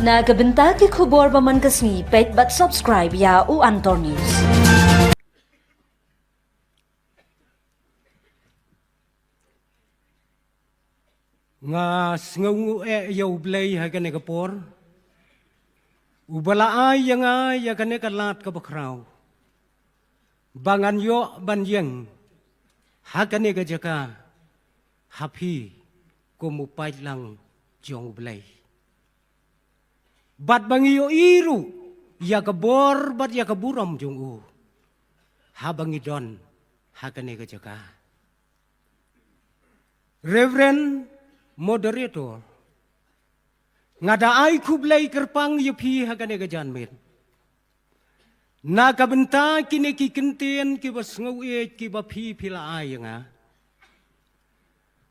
Nagabenta ki khobor baman kasmi pet bat subscribe ya u Antor News. Nga sngungu yaw blay hagan kapor. Ubala ay nga yagan kalat ka bakraw. Bangan yo banyeng hagan ka jaka happy kumupay lang jong blay. Bat bangiyo iru yakabor bat yakaburam jong u. Habang idon hagan ka jaka. Reverend Moderator, ngada ay kublay kerpang yupi hagane gajan men. Nakabenta kini kikintin kibas ngawi kiba pi pila ay nga.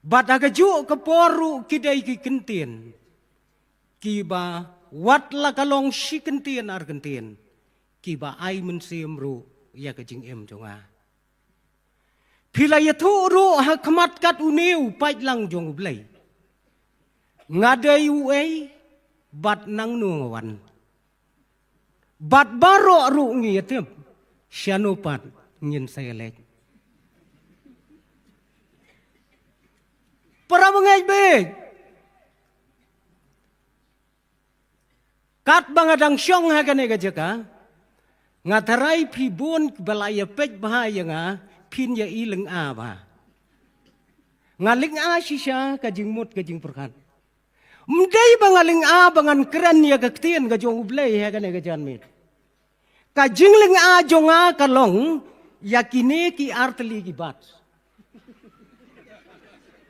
Bat agaju kaporu kidai kikintin. Kiba wat lakalong shikintin argentin. Kiba ay mensimru ya kajing em jonga. Pila yatu ru hakamat kat uniu pait lang jong blay. Ngadai uai bat nang nungawan. Bat baro ru ngiyatim. Sianupat ngin saya lek. Para mengay beg. Kat bangadang syong hagane gajaka. Ngatarai pibun balaya pej bahaya nga. Pinya ileng aba. Ngaling asisya kajing mut kajing perkat. Mday bangaling bangan keren ya kaktian ka jong ublay ya kan gajan mit. Kajing ling jonga kalong yakini ki artli ki bat.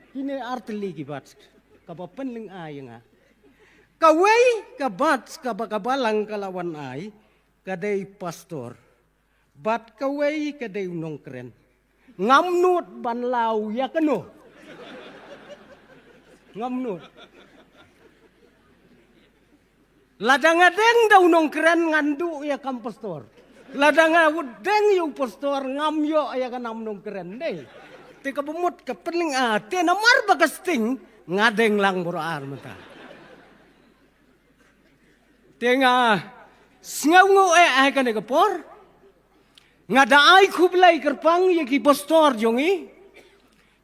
Kini artli ki bat. Kapapan ling nga. Kaway kabat kabakabalang kalawan ay kadai pastor. Bat kaway kadai unong keren. Ngamnut banlaw ya kano. Ngamnut. Ladang adeng daw nong keren ngandu ya kam pastor. Ladang adeng yung pastor ngamyo ya kanam nong keren deh. Tika bumut ka peling ate namar bagasting ngadeng lang buraar mata. Tinga sngawngo ay kan kapor. Ngada ay kublay kerpang ya ki pastor jongi.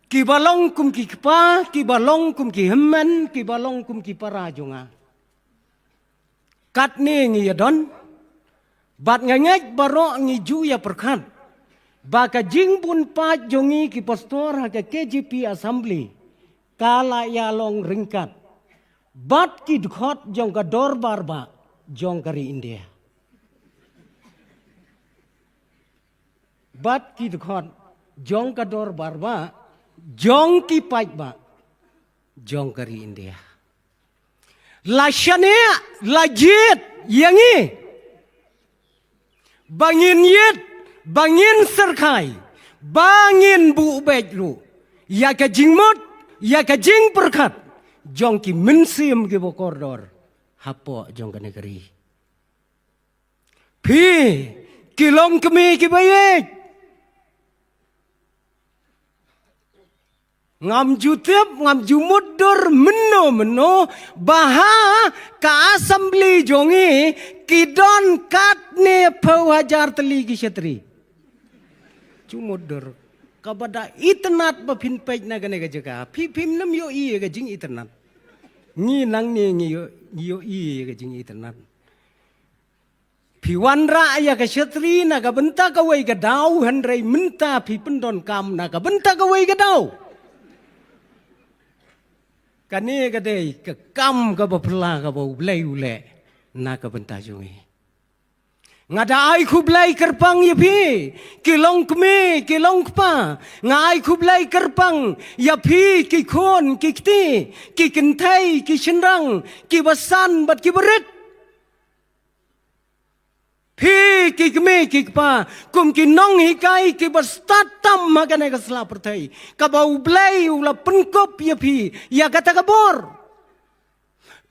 Kibalong kum ki kpa, kibalong kum ki hemmen, kibalong kum ki para jonga. Kat ni ngi yadon, bat ngangek baro ngi juya perkat. Baka jingbun pat jongi ki pastor haka KGP Assembly, kala yalong ringkat. Bat ki dukhot jong ka dor barba, jong kari India. Bat ki dukhot jong ka dor barba, jong ki pait ba, jong kari India. Lasyane lajit yangi bangin yit bangin serkai bangin bu bejlu ya ka jingmot ya ka jing perkat jong ki mensim ki bokordor hapo jong ka negeri pi kilong kemi ki bayek ngam jutip, ngam jumudur meno baha ka assembly jongi kidon katne phawajar teli ki shetri. Jumudur kabada itnat ba phin pej na gane ga jaga phim nam yo i ga jing itnat. Ni nang ni yo i ga jing itnat. Piwan ra ya ka shetri na ga benta ka wei ga dau handrai minta phi pendon kam na ga benta ka wei ga dau. Kani kadai ke kam ka bapla ka bau blai ule na ka benta jungi. Ngada ai kublai kerpang yapi kilong kme kilong kpa ngai kublai kerpang yapi ki khon ki kti ki kintai ki shinrang ki basan bat ki berit. Pi ki kme ki kpa kum ki nong hikai ki bastatam magane ka sla pertai ka bau blai ula penkop yapi ya kata kabor.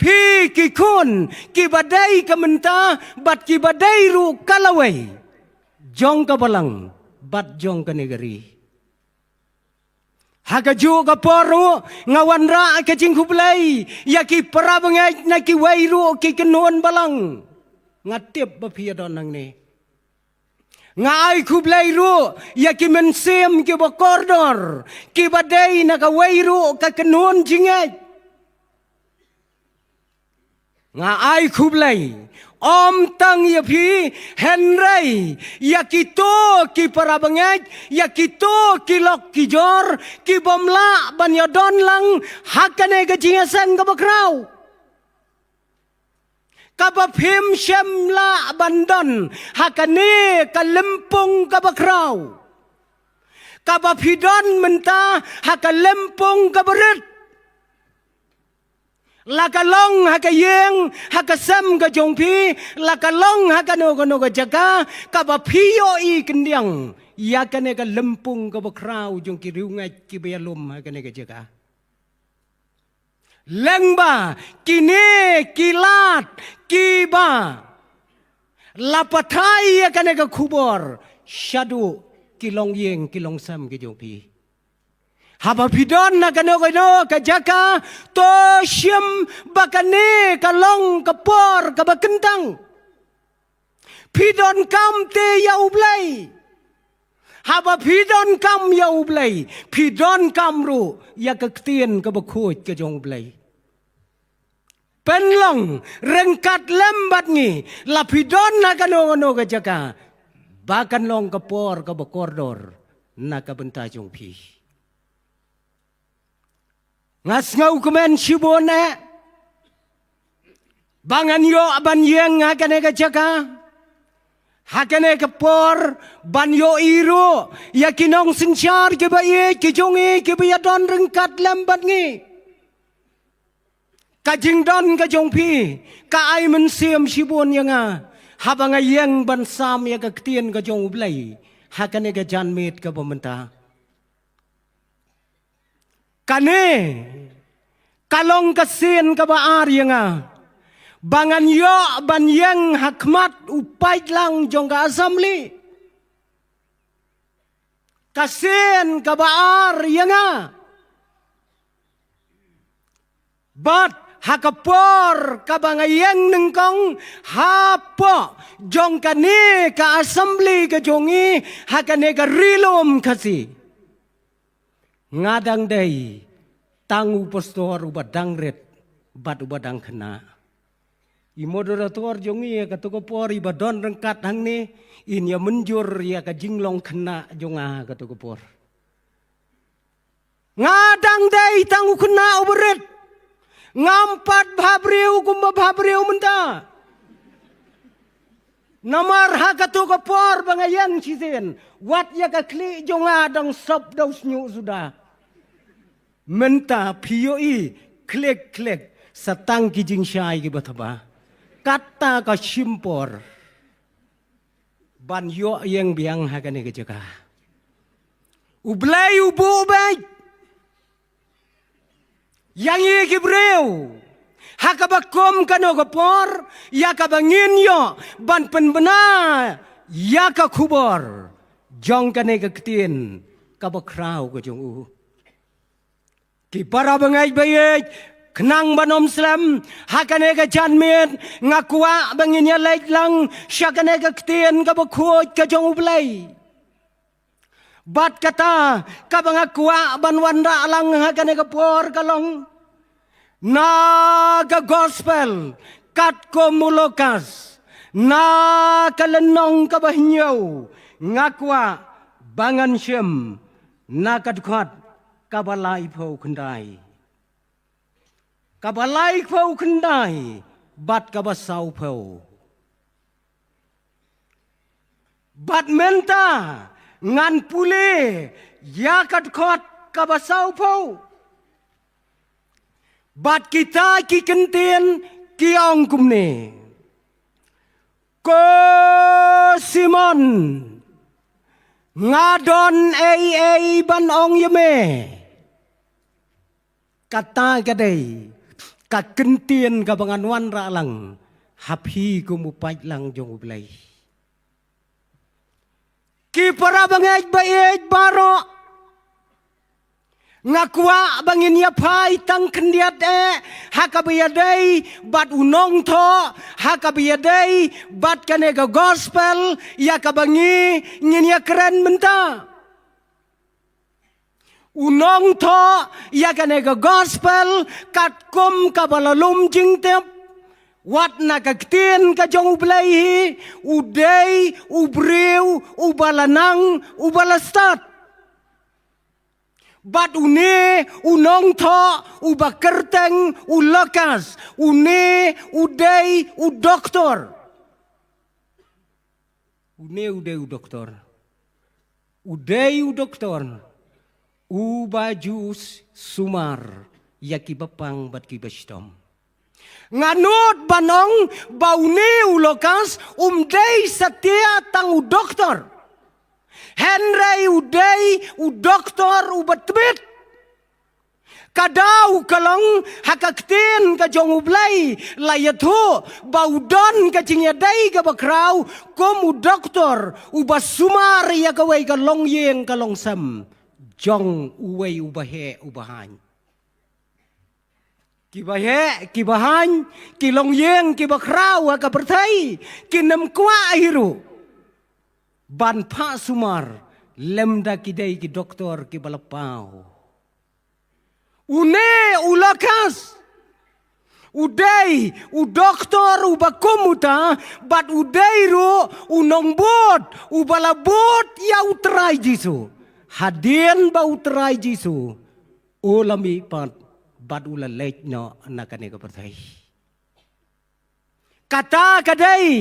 Pi ki kun ki badai ka menta bat ki badai ru kalawai jong ka balang bat jong ka negeri. Hakaju ka poru ngawan ra ka jing kublai ya ki para bangai na ki wairu ki kenuan balang ngatip ba piadon nang ni ngai kublai ru ya ki mensem ki ba kordor ki badai na ka wairu ka kenuan jingai ngai kublai Om tang ya pi Henry ya kito ki para bangai ya kito ki lok ki jor ki bomla ban ya don lang hakane ga jingasan ga bakrau ka ba phim shemla bandon hakane ka lempung ga bakrau ka ba phidon menta haka lempung ga berit Lakalong haka yeng haka sam ka jongpi lakalong haka no ka jaga ka ba pio I kendiang ya kane ka lempung ka ba krau jong ki riungai ki ba lum haka ne ka jaga lengba kine kilat kiba lapatai ya kane ka kubor shadu kilong yeng kilong sam ki jongpi Haba pidon na kano ka jaka to siem bakane kalong kapor kabakentang pidon kam te ya ublay haba pidon kam ya ublay pidon kam ru ya kaktien kabakut ka jong ublay penlong rengkat lembat ni la pidon na kano ka jaka bakan long kapor kabakordor na kabenta jong pi Ngas ngau kemen shibone bangan yo ban yeng hakane ka jaka hakane ka por ban yo iro yakinong sinchar ke ba ye ke jongi ke ba don rengkat lambat ngi ka jing don ka jongpi ka ai men siam shibon yanga habanga yeng ban sam ya ka ktien ka jong ublai hakane ka janmet ka pementa Kane kalong kasin ka ba nga bangan yo banyang hakmat upay lang jong ka assembly kasin ka ba nga bat hakapor ka ba ngayang nengkong hapo jong kane ka assembly ka jongi hakane ka rilom kasi ngadang day tangu pastor ubadang ret bad ubadang kena I moderator jongi ya katuko por ibadon rengkat hang ni in ya menjur ya ka jinglong kena jonga katuko por ngadang day tangu kena uberet ngampat babriu kumba babriu menta Namar hakatu ko por bangayan chisen wat ya ka kli jonga dang sop daus nyu sudah menta pioi klik satang ki jing syai ki bataba kata ka shimpor ban yo yang biang hakane ke jaga ublai ubu bai yang ye ki breu hakabakom kano kapor ya kabangin yo ban penbena ya ka kubor jong kane ka ktien kabakrau ko jong u ki para bangai bayet kenang banom slam hakane ka janmet ngakua bangin ya laik lang syakane ka ktien kabakut ka jong ublai bat kata kabangakua banwanda lang hakane ka por kalong Naga gospel kat ko mulokas na kalenong kabahinyaw ngakwa bangan siyem na kadukhat kabalay po kunday bat kabasaw po bat menta ngan pule ya kadukhat kabasaw po Bat kita ki kentien ki ong kumne. Ko Simon ngadon ai ban ong yeme. Kata kadai ka kentien ka banganwan ra lang hapi kumupay lang jong ublay. Ki para bangay bayet baro ngakwa bangin ya pai tang kendiat hakabiyadai bat unong tho hakabiyadai bat kanega gospel ya kabangi ngin ya keren menta unong tho ya kanega gospel katkum kabalalum jingtep wat nakaktin ka jong ublay uday ubriw ubalanang ubalastat bat une unong tho ubakerteng ulakas une uday udoktor une uday udoktor uday udoktor ubajus sumar yakibapang bat kibastom nganut banong baune ulokas umday satia tang udoktor Henry uday udoktor ubatbit kadau kalong hakaktin ka jong ublay layatho baudon ka jingyadai ka bakraw kom udoktor ubasumar ya kaway ka longyeng kalongsam jong uway ubahe ubahan kibahe kibahan kilongyeng kibakraw ka pertai kinamkwa hiru ban pa sumar lemda kidai ki doktor ki balapau une ulakas uday udoktor ubakumuta bat uday ro unongbot ubalabot ya utray jisu hadien ba utray jisu ulami pat bat ulalait no nakane ka pertai kata kadai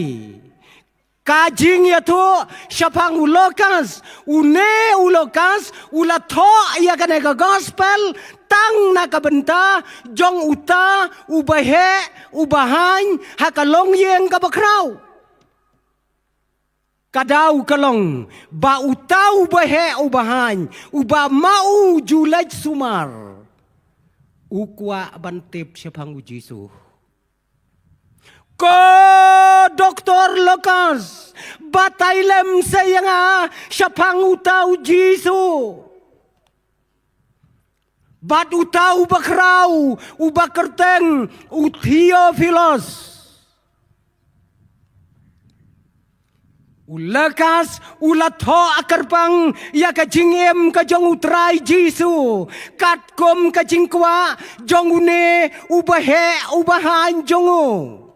kajing ya to syapang ulokas une ulokas ulatho ya kanega gospel tang nakabenta jong uta ubahe ubahan hakalong yeng kabakraw kadau kalong ba uta ubahe ubahan uba mau julaj sumar ukwa bantip syapang ujisu ko doktor lokas batailem sayanga syapang utau jisu bat utau bakraw ubakerteng utiofilos ulakas ulatho akarpang ya kajingem kajong utray jisu katkom kajingkwa jong une ubahe ubahan jongo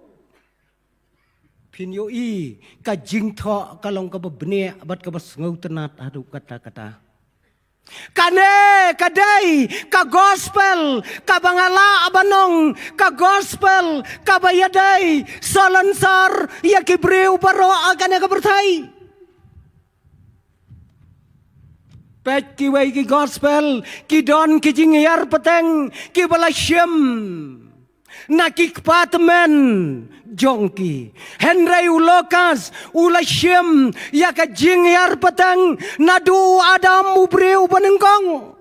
pinyo i kajing tho kalong kababne abat kabas ngau tenat adu kata-kata kane kadai ka gospel ka bangala abanong ka gospel ka bayadai salansar ya kibreu baro agane ka bertai pet ki wai ki gospel ki don ki jingyar peteng ki balasyem nakik patmen jongki Henry ulokas ulasyem ya ka jingyar peteng nadu adam ubreu banengkong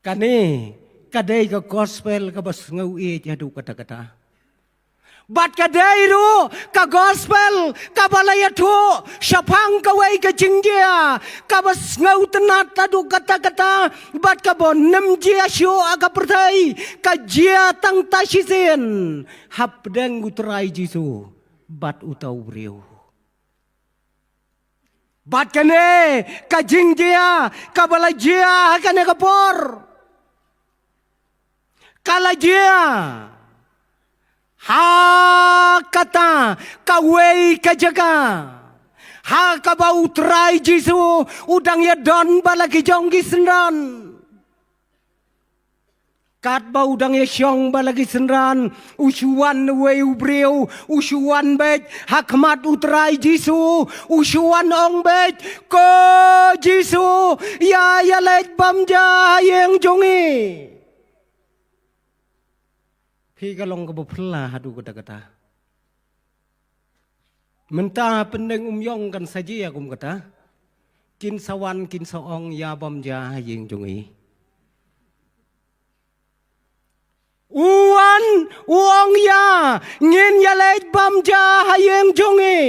kane kadai ka gospel ka bas ngau e jadu kata-kata bat kadai ru ka gospel ka balayatho syapang kawai ka jinggia ka bas ngau tenat adu kata-kata bat ka bonem jia syo aga pertai ka jia tang tasisen hapdeng utrai jisu bat utau breu bat kane ka jinggia ka balajia kane ka por kalajia ha kata kawei kajaga ha kabau trai jisu udang ya don balagi jonggi sendan kat bau udang ya syong balagi sendan usuan wei ubreu usuan bet hakmat utrai jisu usuan ong bet ko jisu ya let bamja yang jongiพี่ก็ลงกับพลาดูกระกะมันตาเป็นหนึ่งย่องกันซะจีกุมกะตากินสวรรค์กินสะอองยาบำยาให้ยิงจงอีอวนอวงยาเงินยาเล็ดบำยาให้ยิงจงอี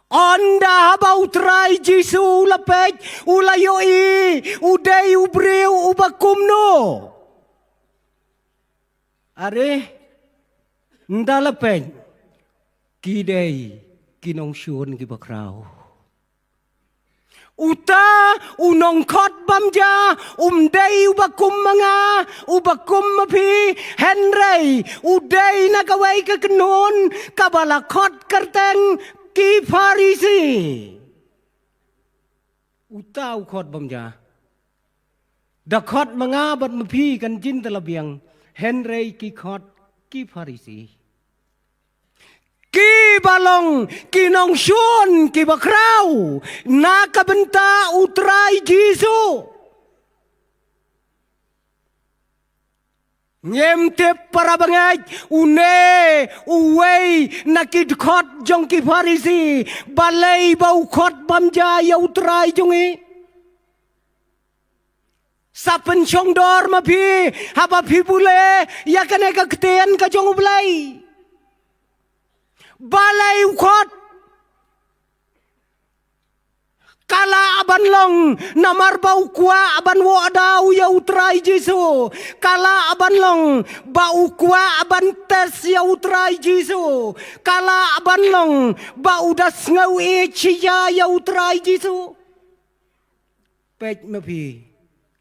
Onda bau trai Jisu lapek ulayoi udai ubreu ubakumno. Are ndalapek kidei kinong syun kibakrao. Uta unong kot bamja umdei ubakum mga ubakum mapi henrei udei nakawai kekenun kabalakot kerteng ki Farisi. Uta ukot bamja dakot mga bat mapi kan jin talabiang henrei ki kot ki Farisi. Ki balong kinong syun ki bakraw nakabenta utray Jisu. Nyemtep para bangay une uway nakidkot jong ki Farisi balay baukot bamja ya utray jongi. Sa pensyong dor mapi haba pibule ya kaneka keten ka jong ublay. Balay ukot kala aban long namar bau kwa aban wo adau ya utray Jisu. Kala aban long bau kwa aban tes ya utray Jisu. Kala aban long bau das ngau e chia ya utray Jisu. Pej mapi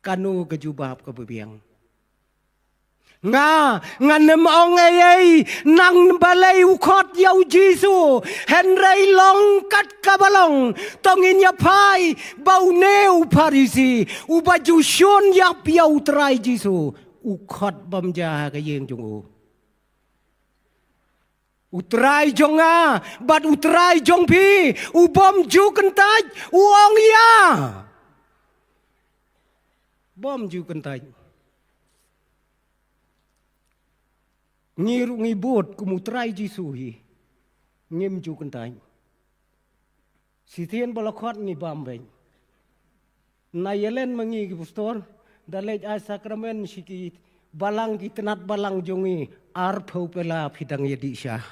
kanu kejubab kebebiang. Nga nemong ay nang balay ukot yaw Jisu henrei long kat kabalong tongin yapay bauneu Farisi ubaju syun yap yaw tray Jisu ukot bamja kayeng jungu utray jonga bat utray jong pi ubom ju kentaj uong ya bom ju kentaj ngiru ngibut kumutray Jisu hi ngim ju kentai sitien balakot ni bambeng nayelen mangi ki pastor dalej a sakramen siki balang ki tenat balang jongi arpau pela pidang yedi syah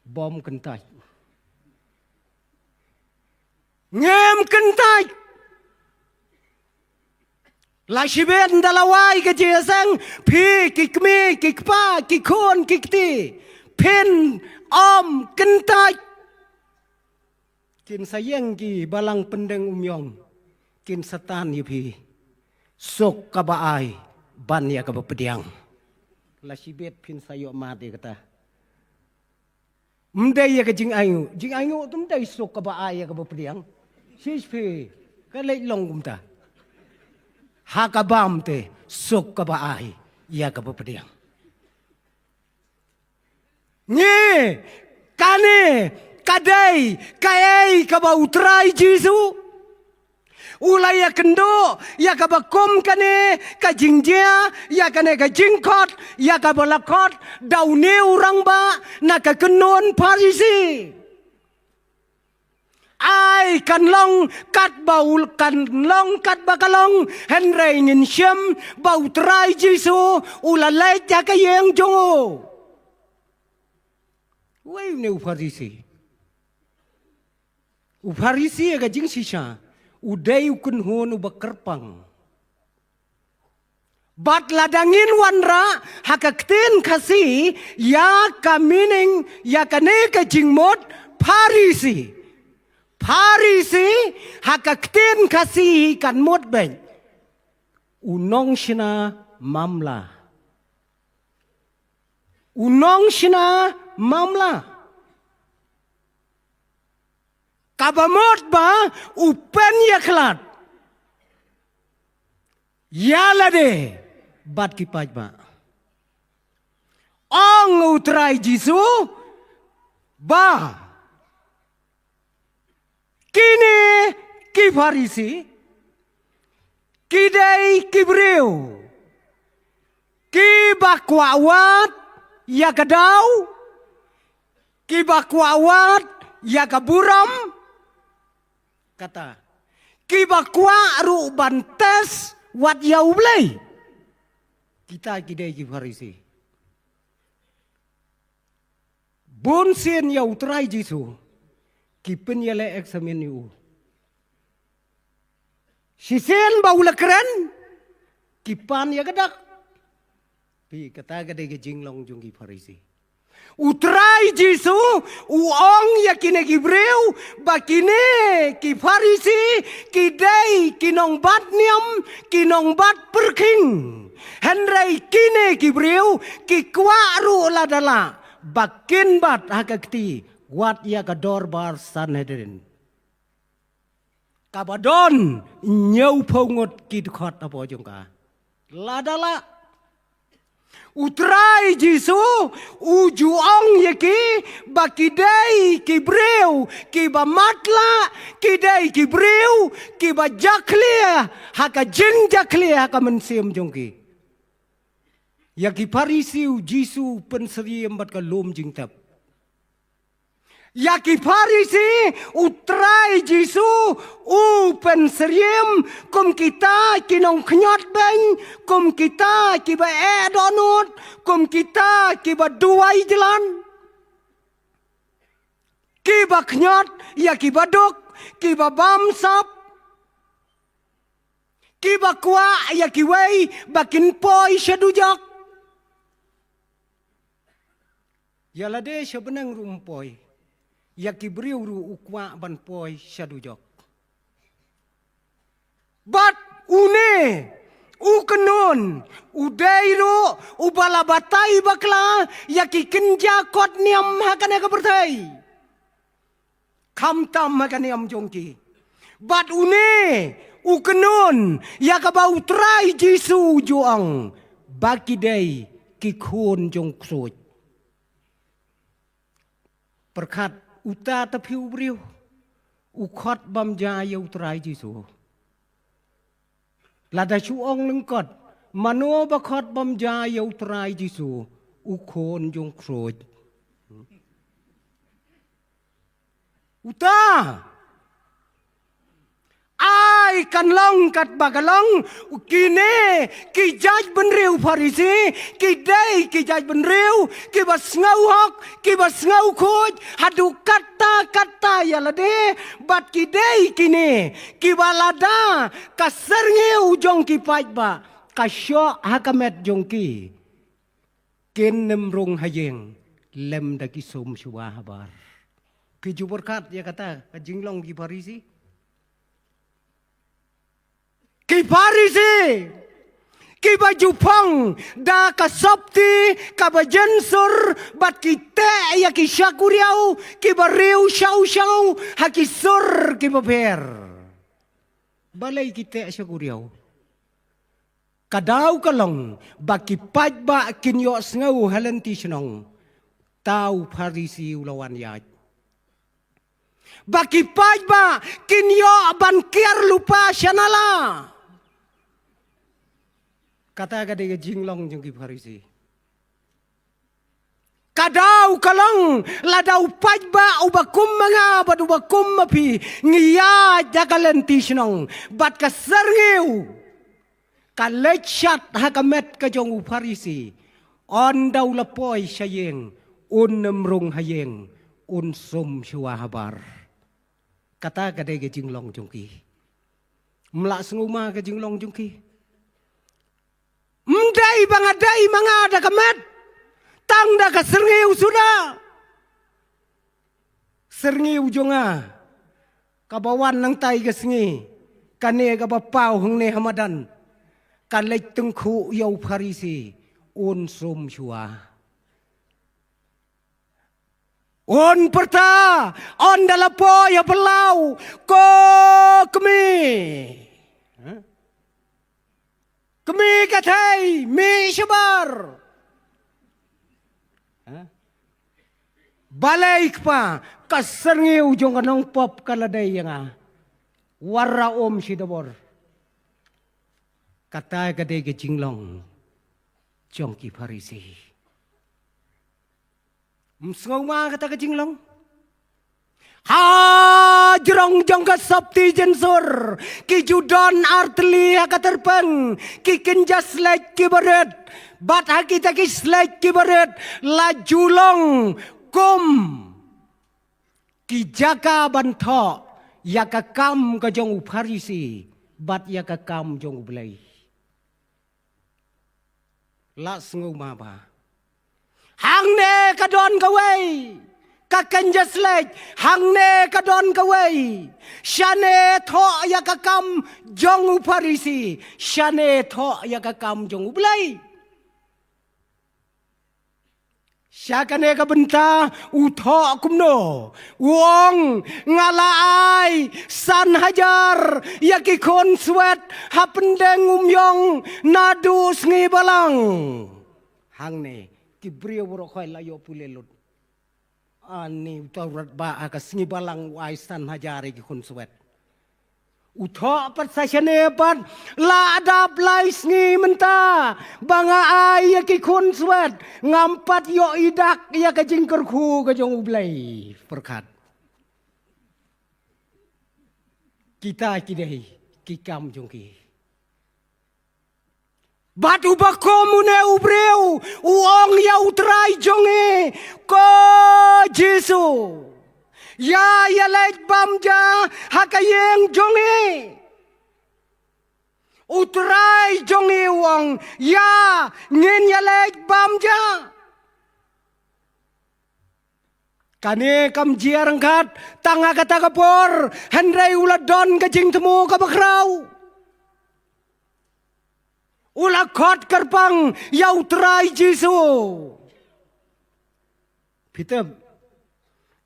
bom kentai ngem kentai Lashiben dalawai ke jesang pi kikmi kikpa kikon kikti pen om kentai kin sayang ki balang pendeng umyong kin setan yupi sok kabaai ban ya kabapediang Lashibet pin sayok mati kata mdai ya ke jing ayu tu mdai sok kabaai ya kabapediang sispi kalai long kumta hakabam te sok kabaai ya kabapediang ni kane kadai kai kabautrai Jisu ulai ya kendo ya kabakom kane kajingjia ya kane kajingkot ya kabalakot daune orang ba nakakenon Farisi ai kan long kat baul kan long kat bakalong henrei ngin syem bau trai Jisu ulalai jaka yeng jongo wei ne Farisi Farisi ga jing sisa udai ukun hon ubakerpang bat ladangin wanra hakaktin kasi ya kamining ya kane ka jingmot Farisi hakaktin kasi kan mot ben unong sina mamla kabamot ba upen yaklat yala de bat kipaj ba ong utrai Jisu ba kini ki Farisi kidai kibreu ki bakwawat ya kadau ki bakwawat ya kaburam kata ki bakwa ru bantes wat yau blai kita kidai ki Farisi bon sien yau trai Jisu ki penyele eksamen yu. Si sen bau lekeren ki pan ya gadak. Pi kata gade ke jinglong jung ki Farisi. Utrai Jisu uong ya kine Gibreu bakine ki Farisi ki dei kinong bat niam kinong bat perking henry kine Gibreu ki kwaru ladala bakin bat hakakti wat ya kador bar Sanhedrin kabadon nyau pongot ki khot apo jongka ladala Utrai Jisu ujuong yaki bakidei kibreu kibamatla kidei kibreu kibajaklia haka jeng jaklia haka mensiam jongki yaki Farisi Jisu penseriam bat kalum jingtap yaki Farisi utrai Jisu penseriam kum kita kinong knyot beng kum kita kiba donut kum kita kiba duai jalan kiba knyot ya kiba duk kiba bamsap kiba kwa ya kiwei bakin poi syadujak yalade sebenang rumpoi yaki beriu ru ukwa ban poi syadujok. Bat une ukenon udairu ubalabatai bakla yaki kenja kot niam hakane kapertai. Kamtam hakane am jongki. Bat une ukenon yakabau trai Jisu juang baki dei kikun jong ksoj. Perkat uta tapiu beriu ukot bam jaya utrai Jisu lada chuong lengkot mano bakot bam jaya utrai Jisu ukon jong kroj uta ai kan long kat bagalong kine ki jaj benriu Farisi ki dei ki jaj benriu ki bas ngau hok ki bas ngau khoj hadu kata ya lade bat ki dei kine ki balada kaserngiu jong ki pajba kasyo hakamet jong ki ken nemrung hayeng lem daki som syuah habar ki juberkat ya kata jinglong ki Farisi ki Farisi ki baju pang da ka sapti ka bajensur bat ki te ya ki syakuriau ki bariu syau ha ki sur ki baper balai ki te syakuriau kadau kalong baki pajba kinyo ngau halenti senong tau Farisi ulawan yaj baki pajba kinyo ban kiar lupa syanala kata gade jinglong jong ki Farisi kadau kalong ladau pajba ubakum mga bad ubakum mapi ngiya jagalenti senong bat kaserngeu kalechat hakamet ka jong Farisi on daw lapoy sayeng un nemrung hayeng un som syua habar kata gade jinglong jong ki mlak senguma ke jinglong jong ki mdai bangadai mangada kamet tang da ka serngeu sudah serngeu jonga kabawan nang tai ke sengi kane ka bapau hang ne hamadan kalek tengku yau Farisi un som syua on perta on dalapo ya pelau ko kemi kemi katai mi syabar balik pa kaserngeu jong kanong pop kaladay nga warra om sidabor kata gade jinglong jong ki Farisi msngau ma kata ke jinglong ha jerong jong ka sapti jensur ki judon artli ka terpeng ki kenjas lek ki baret bat hakita ki slek ki baret la julong kum ki jaka banto yaka kam ka jong uparisi bat yaka kam jong ublay la sngu ma ba hang ne ka don ka wei ka kanjas lek hang ne ka don ka wei shane tho yaka kam jong uparisi shane tho yaka kam jong ublay Syakane ka benta utho kumno wong ngalai san hajar yaki kon swet hapendeng umyong nadu sngi balang hang ne ki brio bro khoi layo pulelut ani taurat ba aka sngi balang wai san hajar ki kon swet utho pat sashane pat la adap lai sngi menta banga ai ki kon swet ngampat yo idak ya ka jingker khu ka jong ublai perkat kita kidai ki kam jong ki batu bakomune ubreu uong ya utrai jonge ko Jesu ya lek bamja hakayeng jonge utrai jonge wong ya ngin ya lek bamja kane kam jiarang kat tanga kata kapor handrai uladon kajing temu ka bakrau ula khot karpang ya utrai Jesu Peter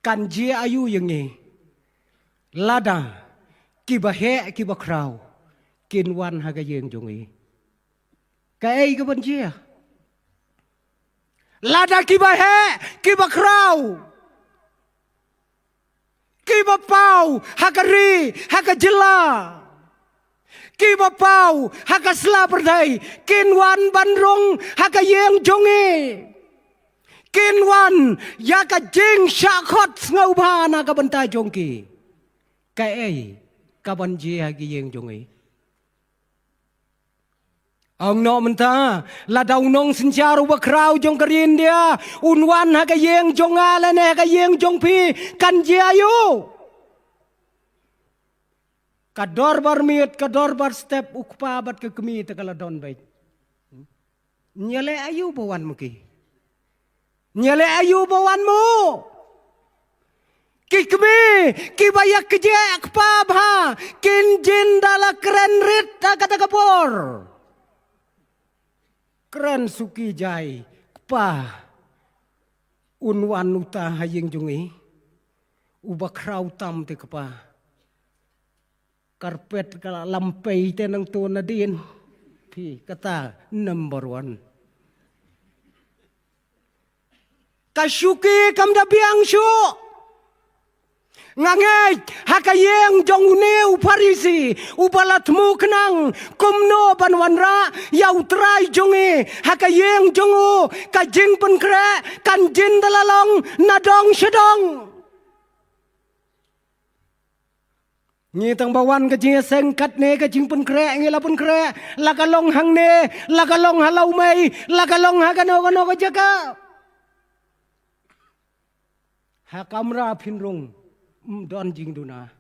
kan jia ayu yengi lada kibahe kibakrau kinwan haga yeng jongi kai ka ban jia lada kibahe kibakrau kibapau hakari hakajela kibapau hakasla perdai kinwan bandrong hakayeng jongi Kinwan yaka jing syakot ngau bana ka benta jongki kai ka banji hagi yeng jongi ang no menta la daw nong sinjaru bakrau jong kerin dia unwan haga yeng jonga lene haga yeng jongpi kan jiayu kador bar miet kador bar step ukpa bat ke kemi tekala don bait nyale ayu bawan muki Nyale ayu bawanmu kikmi kibayak kejek pabha kin jin dala keren rit kata kapor keren suki jai pa unwan uta hayeng jungi ubakrau tam te kapa karpet kala lampai te nang to nadin pi kata number 1 Kasyuki kam da biang syu ngangej hakayeng jong une uparisi ubalatmu kenang kumno banwanra ya utrai jonge hakayeng jongu kajing penkre kanjin dalalong nadong sedong Ngi tang bawan kajing sengkat ne kajing penkre ngila penkre lakalong hang ne lakalong halau mai lakalong hagano kano kajaka Hakamra pinrung don jing duna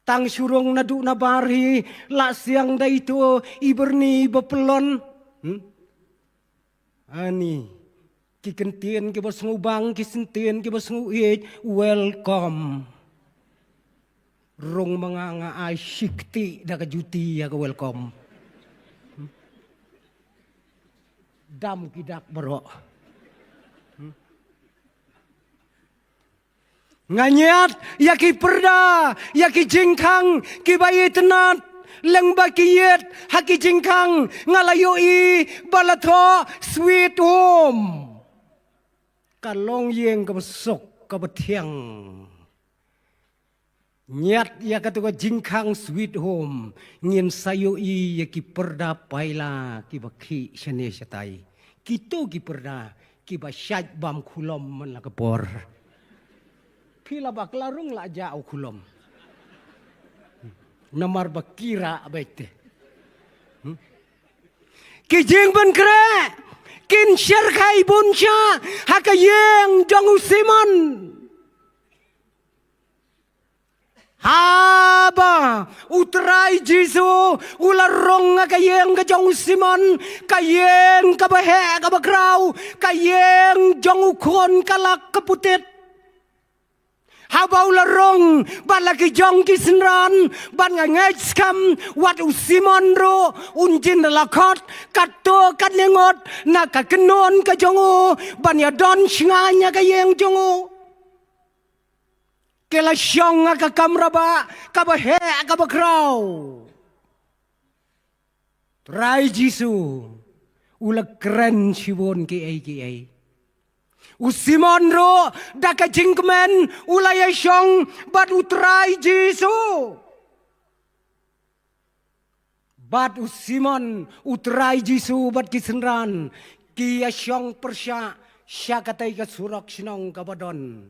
tang surung nadu nabari la siang da itu iberni bepelon ani kikentien ke bosngu bang kisentien ke bosngu welcome rung manganga ai shikti da kajuti ya ke welcome dam kidak bro Nganyat yaki perda yaki jingkang kibayi tenat lengba kiyet haki jingkang ngalayoi balato sweet home kalong yeng kabesok kabetiang nyat yakatuka jingkang sweet home ngin sayoi yaki perda paila kibaki shane shatai kito ki perda kiba syaj bam kulom man lakapor Pila baklarung la jauh kulom. Namar bakira baik Kijing ben kre. Kin syarkai bunsya. Hakayeng jong usiman. Haba utrai Jisu ularong kayeng ka jong Simon kayeng ka bahe ka bakraw kayeng jong ukon kalak kaputit haba ularong balaki jong kisnran ban ngaj skam wat Simon ro unjin lakot kato kanengot na kakenon ka jongo ban ya don shnganya kayeng jongo kela syong ka kamraba ka bahe ka bakraw trai Jisu ula keren sibon ki ai Usimon ro daka jingkmen ula ya syong bat utrai Jisu bat Usimon utrai Jisu bat kisenran ki ya syong persya syakatai ka surak sinong ka badon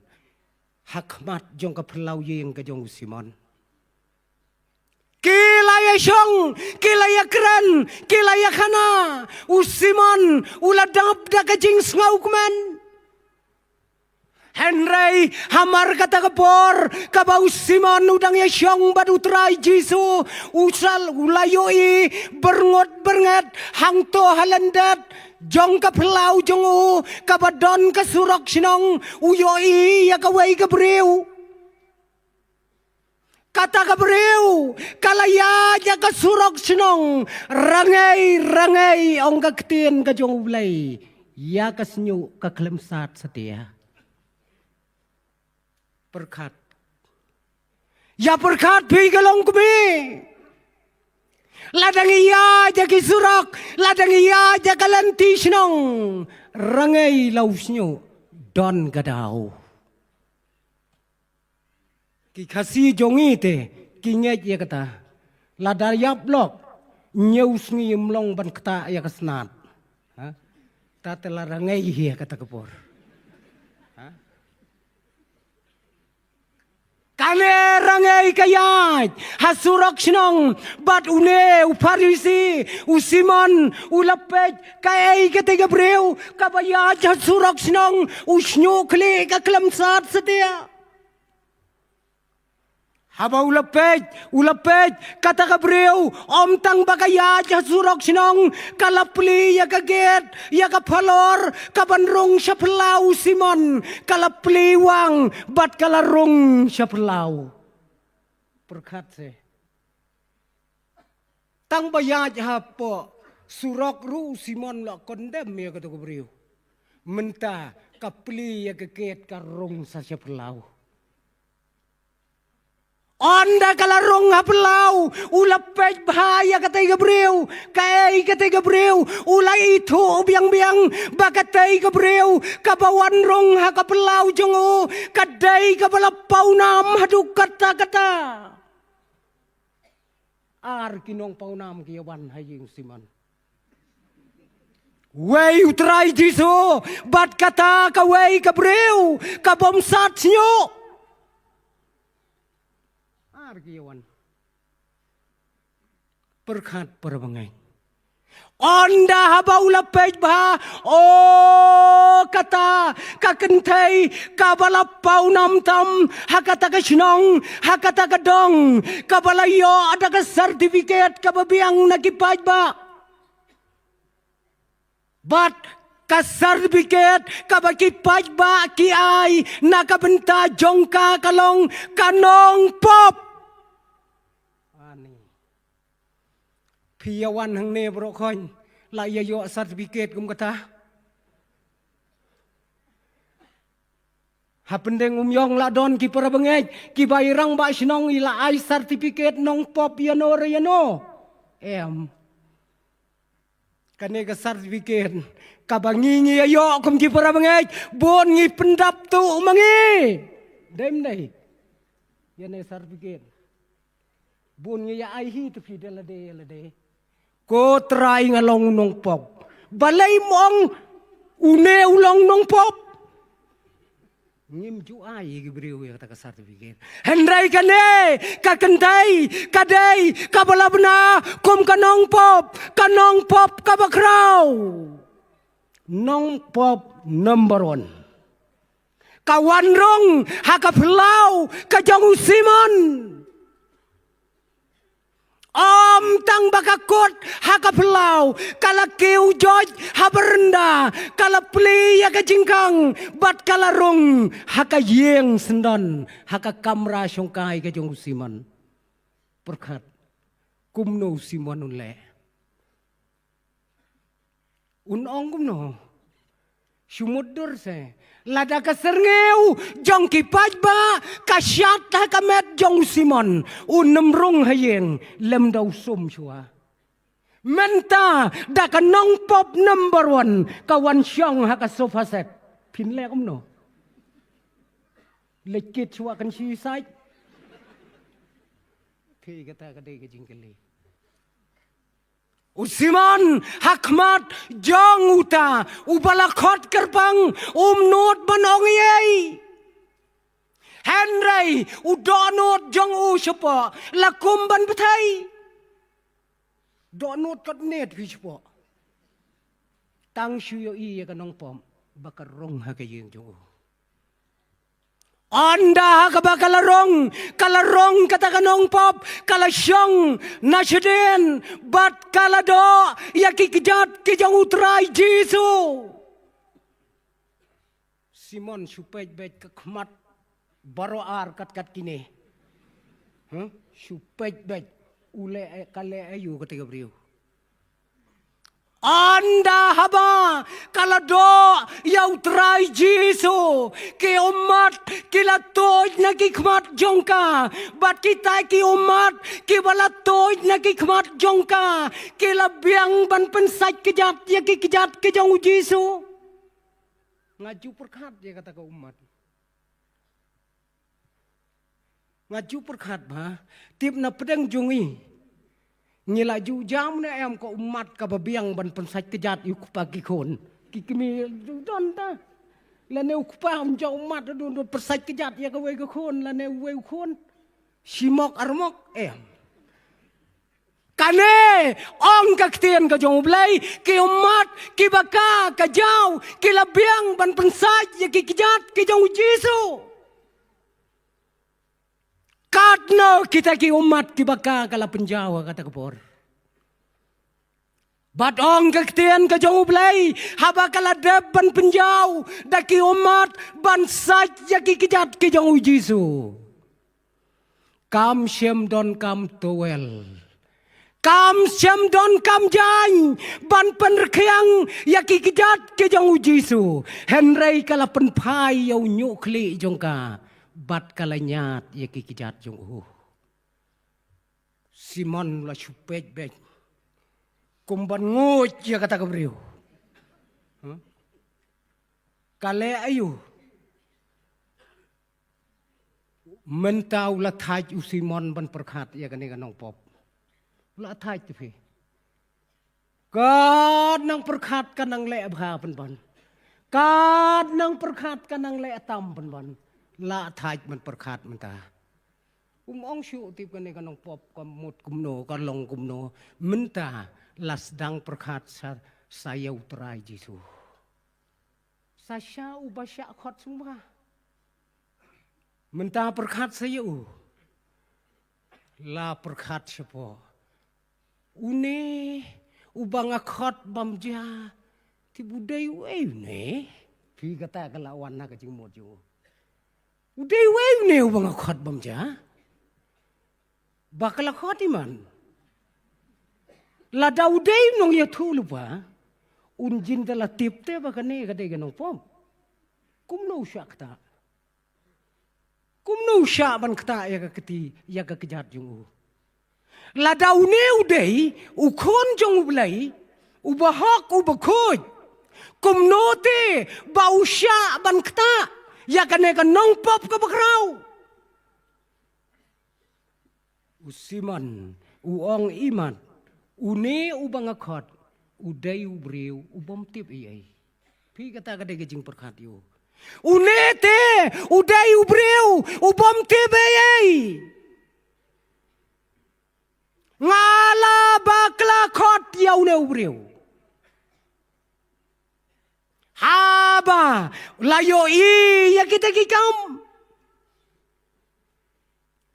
hakmat jong ka perlau yeng ka jong Simon kila ya syong kila ya keren kila ya kana Simon ula dap da ka jing ngau kmen Henry hamar kata kapor kabau Simon udang ya syong bat utrai Jisu usal ulayoi bernget hangto halandat jong ka pelau jong kabadon ka surok sinong uyoi ya kawai ka breu kata ka breu kalaya ya ka surok sinong rangai ong ka ketien ka jong ulay ya ka senyu ka klemsat setia berkat ya berkat bigalong kami ladang iya jagi surak ladang iya jagalanti sinong rangai lausnyo don gadau ki kasi jongi te ki ngej ya kata ladar yap lok nyeus ngi mlong ban kata ya kasnat ha ta telah rangai ya kata kepor kane rangai kayat hasurok sinong bat une uparisi Simon ulapet kay ketiga breu kabayat hasurok sinong usnyo kli kaklamsat setia haba ulapet kata ka breu omtang bakayat hasurok sinong kalapli ya kaget ya kapalor kabanrong siya pelau Simon kalapli wang bat kalarong siya pelau berkat se tang bayat hapo surok ru Simon la kondem ya kata ka breu menta kapli ya kaget karong sa siya pelau Onda kalarong hapelau ulapet bahaya katay Gabriel kay katay Gabriel ulay ito biang bakatay Gabriel kabawan rong hakapelau jongo kaday kabalapaw nam haduk kata ar kinong paunam kiyawan haying Simon way utray Jisu bat kata kaway Gabriel kabomsat nyo Argiwan berkat perbangai onda haba ulapet bah oh kata kakentai kabalapaw namtam hakata ka sinong hakata ka dong kabalayo ada ka sertifikat kababiang nagipad ba but kasarbiket kabakipad ba ki ay nakabenta jongka kalong kanong pop piyawan hang nebro kon la yayo sertifikat kum kata hapendeng umyong la don ki para bengej ki bayrang ba sinong ila ay sertifikat nong pop yano em kanega sertifikat kabangingi ayo kum ki para bengej bon ngi pendap tu mangi dem dai yane sertifikat bon ngi ya ai hi tu fi de ko try ngalong nong pop balay mong une ulong nong pop ngim ju ai gibriu ya kata sertifikat hendrai kane kakendai kadai kabalabna kom kanong pop kabakraw nong pop number 1 kawan rong hakapelau kajong Simon Om tang bakakot hakapelau kala keu joj haberenda kala pli yaka jingkang bat kala rong haka yeng sendon haka kamra syongkai ka jong Simon perkat kumno Simon unle unong kumno sumudur se lada kaserngeu jong kipaj ba kasyat hakamet jong Simon unemrung hayeng lem dau sum chua menta da kanong pop number 1 kawan syong haka sofa set pin le kumno lekit chua kan si sai phi kata kadai ke jingkeli Simon hakmat jong uta ubalakot kerbang not banong yei Henry udonot jong u sapa lakum ban betai donot kat net pi sapa tang shuyo i ya kanong pom bakar rong ha ka yeng jong Anda kabakalorong, kalarong katakanong pop, kalasyong nasyadin, bat kalado, yakikijat kijang utray Jesu. Simon supay bet kakmat baro ar kat kini. Supay bet ule kale ayu ketika beriu. Anda haba kalado yaw try Jesu ki umat kilatoj nagikmat jongka bat kita ki umat ki balatoj nagikmat jongka kilabiang ban pensaj kejat ya ki kejat ke jong Jesu ngaju perkat dia kata ke umat ngaju perkat ba tip na pedang jongi Ngila ju jam na em ko umat ka babiang ban pensaj kejat yu pagi kon kikimi don ta la ne ukpa am ja umat do pensaj kejat ya ka we ka kon la ne we kon simok armok em kane ong ka ktien ka jong blai ki umat ki baka ka jaw ki labiang ban pensaj ya ki kejat ki jong Jesu Katno kita ki umat ki baka kala penjawa kata kepor. Batong kektian ke jong ublay haba kala deban penjau daki umat bansaj ya ki kijat ki jong Jesu. Kam syem don kam towel. Kam syem don kam jany ban penrekyang ya ki kijat ki jong Jesu. Henry kala penpai yau nyukli jongka. Bat kalanyat ya kikijat jong Simon la chupet bek kumban ngut ya kata kebriu kale ayu mentau la thaj u Simon ban perkhat ya kani kanong pop la thaj tu phi kad nang perkhat kanang le bha ban kad nang perkhat kanang le tam ban la thaj man perkhat man ta ong shu tip kan kanong pop kamut kumno kalong kumno menta lasdang perkhat saya utrai Jesu sasya ubasya khot semua menta perkhat saya la perkhat sepo une ubang khot bamja ti budai we ne phi kata kalawan na ka jingmot jo Uday way ne ubang akhat bamja. Bakal akhat iman. Lada uday nong ya thulu ba. Unjin dala tipte bakane kade ganong pom. Kumno syakta. Kumno syaban kta ya kati ya kejat jung. Lada une uday ukon jong ublay ubahak ubakoj. Kumno te bau syaban kta. Ya kane ka nong pop ka bakraw. Usiman, uong iman, une ubang akot, uday ubriw, ubom tip iyay. Pi kata kadai gajing perkat yu. Une te, uday ubriw, ubom tip iyay. Ngala bakla kot yaw ne ubriw. Haba layo i ya kita kikam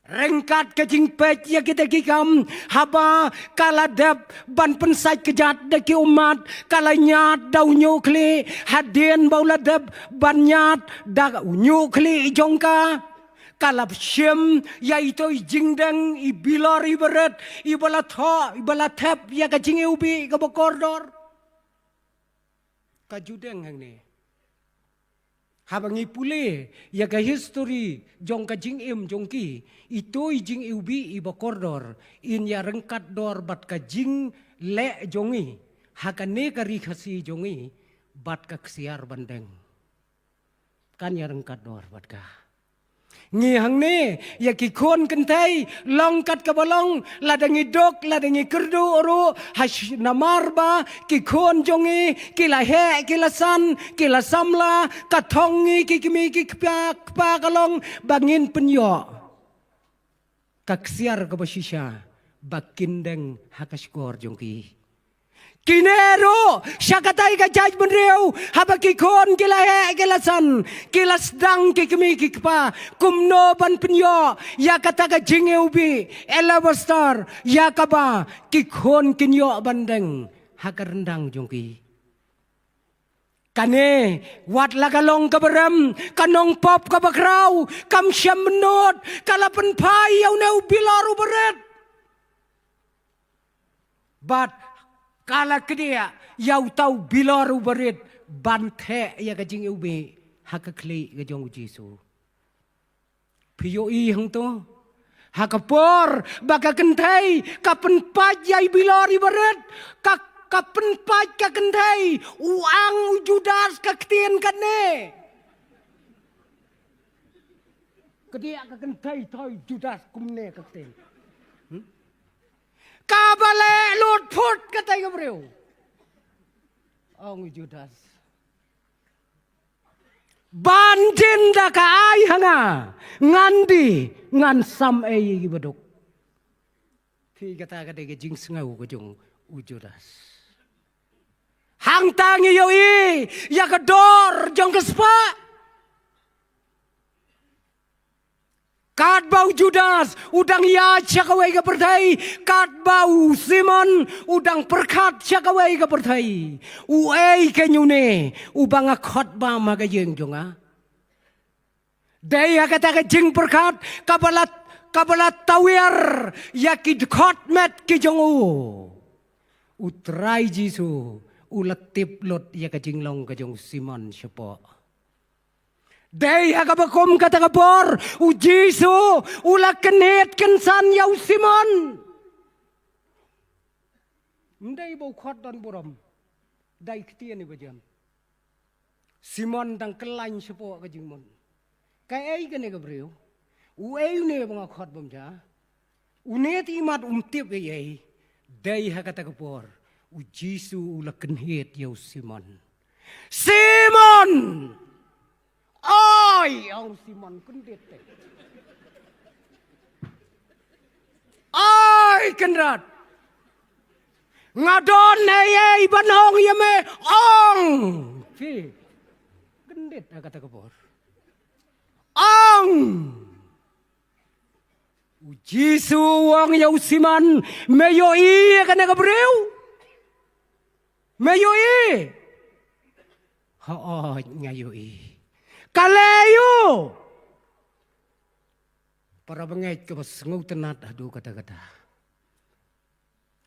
Rengkat ke jing pet ya kita kikam haba kaladap ban pensai kejat daki umat kala nyat dau nyukli hadien bauladap ban nyat dak nyukli jongka kalap syem ya itu jingdeng ibilor ibarat ibala tho ibala tap ya ka jing ubi ka bokordor ka judeng hang ni habangi pule ya ka history jong ka jing im jong ki itu jing ubi iba kordor in ya rengkat dor bat ka jing le jongi hakane ka ri khasi jongi bat ka ksiar bandeng kan ya rengkat dor bat ka ngi hang ne ya ki khon kan thai long kat ka balong ladangi dok ladangi kerdu oro hash namarba ki khon jongi ki la he ki la san ki la samla ka thongi ki kimi ki pa kalong bangin penyo ka ksiar ka basisha bakindeng hakaskor jongki Kinero, syakatai ka jaj benreu, haba kikon kila kilasan, kilas dang kikimi kikpa, kumno ban penyo, ya kata ka jingeubi, elabastar, ya kaba, kikon kinyo bandeng, haka rendang jongki. Kane, wat lagalong kabaram, kanong pop kabakraw, kam syam menot, kalapan pai yaw neu bilaru beret. But, kala kedia yau tau bilor ubarit banthe ya kajing ube hakakli kajong Jesu piyo i hang to hakapor baka kentai kapen paj yai bilor ubarit kapen paj ka kentai uang Judas ka ktien kane kedia ka kentai toy Judas kumne ka ktien kabale Lord put katay kabreo. Ang Judas. Banjin da ka ay hanga. Ngandi ngan sam ay ibadok. Pi kata kata jing sengaw ko jong Judas. Hang tangi yo i ya kador jong kespa. Kat bau Judas, udang ya cakawai ka pertai. Kat bau Simon, udang perkat cakawai ka pertai. Uai kenyune, ubang akot ba magayeng jonga. Daya kata ka jing perkat, kabalat tawir, yakid kot met ki jongu. Utrai Jisu, ulatip lot ya ka jinglong ka jong Simon siapa. Daya kabakom kata kapor, Jisu, ula kenet kensan yaw Simon. Ndai bau khot dan buram, dai ktien iba jam. Simon dang kelain sepo ka jingmon. Kay ay kane kabreo, uay ne bang khot bam ja. Unet imat umtip ay. Daya kata kapor, Jisu ula kenet yaw Simon. Simon! Ay, ang Simon kundit. Ay, kenrat. Ngadon ay banong yame ong. Fi. Kundit na kata kapor. Ong. Jisu ang yaw Simon meyo i kana kabreu. Meyo i. Oo, ngayo i. Kaleyo. Para bangait ka bas ngaw tenat adu kata-kata.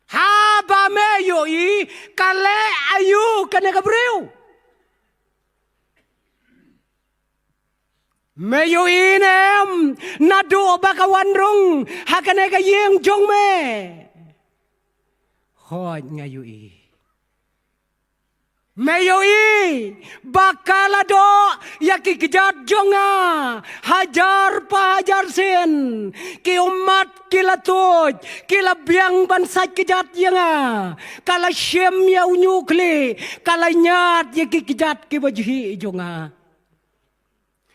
Haba meyo i kale ayu kana kabreu. Meyo inem nado bakawan rong hakane ka yeng jong me. Hoy ngayo i. Mayoi bakalado yaki kejat jonga hajar pahajar sen ki umat kila tuj kila biang bansai kejat yanga kala syem ya unyukli kala nyat yaki kejat ki bajhi jonga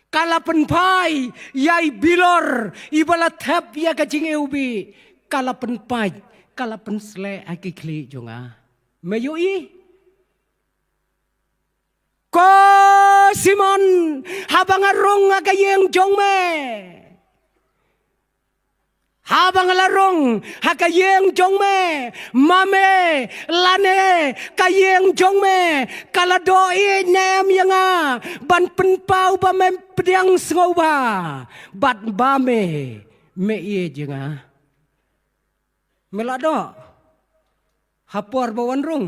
kala penpai yai bilor ibala thap ya kajing eubi kala penpai kala pensle akikli jonga mayoi ko Simon habang arong agayeng jong me Habang larong hakayeng jong me mame lane kayeng jong me kaladoi nem yanga ban penpau ba mem pediang sengoba bat ba me ye jenga melado hapor bawan rong